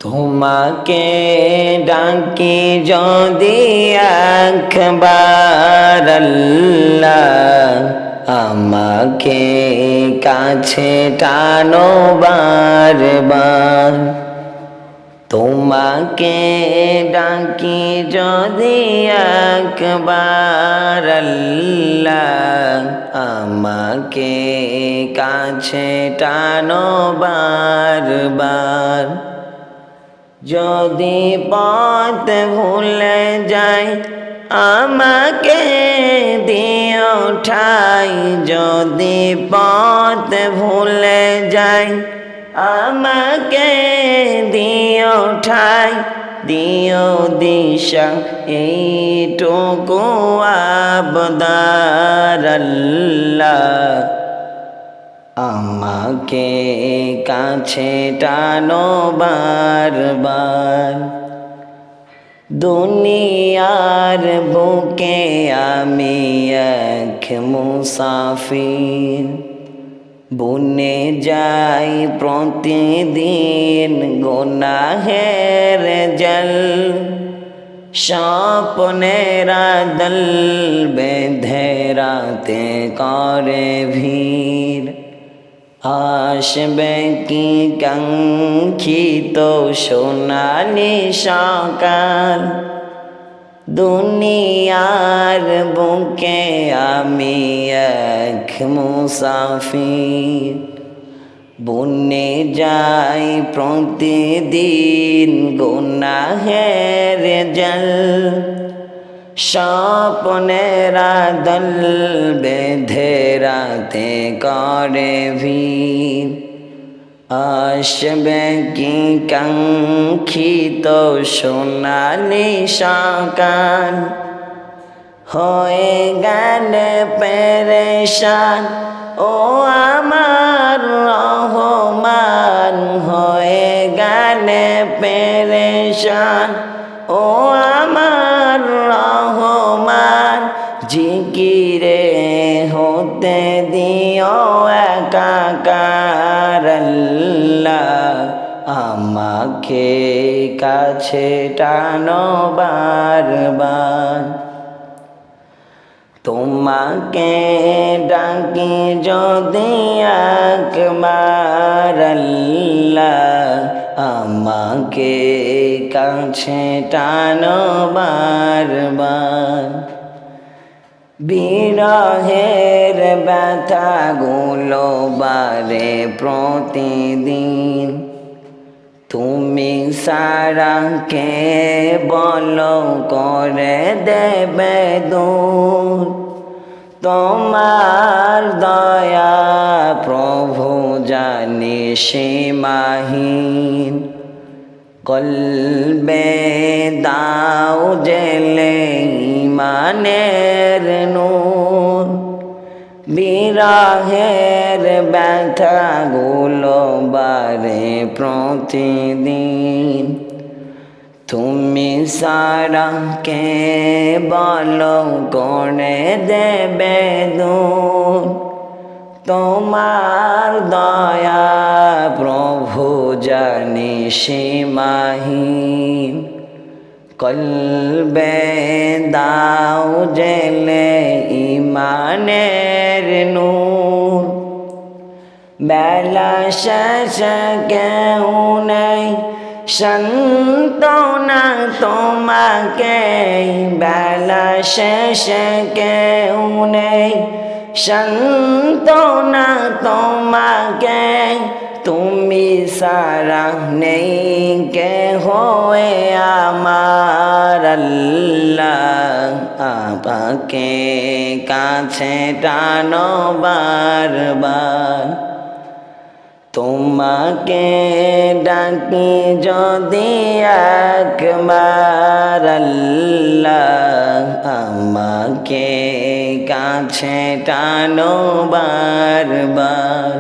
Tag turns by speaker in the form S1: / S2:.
S1: তোমাকে ডাকি যদি একবার আল্লাহ, আমাকে কাছে টানো বারবার। তোমাকে ডাকি যদি একবার আল্লাহ, আমাকে কাছে টানো বারবার। যদি পথ ভুলে যাই আমাকে দিও ঠাই, যদি পথ ভুলে যাই আমাকে দিও ঠাই, দিও দিশা এইটুকু আবদার আল্লাহ, আমাকে কাছে টানো বারবার। দুনিয়ার বুকে আমি এক মুসাফির, বুনে যাই প্রতিদিন গুনাহের জল। স্বপ্নেরা দল বেঁধে রাতে করে ভিড়, আসবে কি কাঙ্ক্ষিত সোনালি সকাল। দুনিয়ার বুকে আমি এক মুসাফির, বুনে যাই প্রতিদিন গুনাহের জল। স্বপ্নেরা দল বেঁধে রাতে করে ভিড়, আসবে কি কাঙ্ক্ষিত সোনালি সকাল। হয়ে গেলে পেরেশান ও আমার রহমান, হয়ে গেলে পেরেশান ও আমার রহমান। জিকিরে হতে দিও একাকার আল্লাহ, আমাকে কাছে টানো বারবার। তোমাকে ডাকি যদি একবার আল্লাহ, আমাকে কাছে টানো বারবার। বিরহের ব্যথাগুলো বারে প্রতিদিন, তুমি সারা কে বলো করে দেবে দূর। তোমার দয়া প্রভু জানি সীমাহীন, কলবে দাও জেলে ইমানের নূর। বিরহের ব্যথাগুলো বারে প্রতিদিন, তুমি সারা কে বলো করে দেবে দূর। তোমার দয়া প্রভু জানি সীমাহীন, কলবে দাও জেলে ইমানের নূর। বেলা শেষে কেউ নেই সান্ত্বনা তোমাকে, বেলা শেষে কেউ নেই সান্ত্বনা তোমাকে। তুমি সারা নেই কে হয়ে আমার আল্লাহ, আমাকে কাছে টানো বারবার। তোমাকে ডাকি যদি একবার আল্লাহ, আমাকে কাছে টানো বারবার।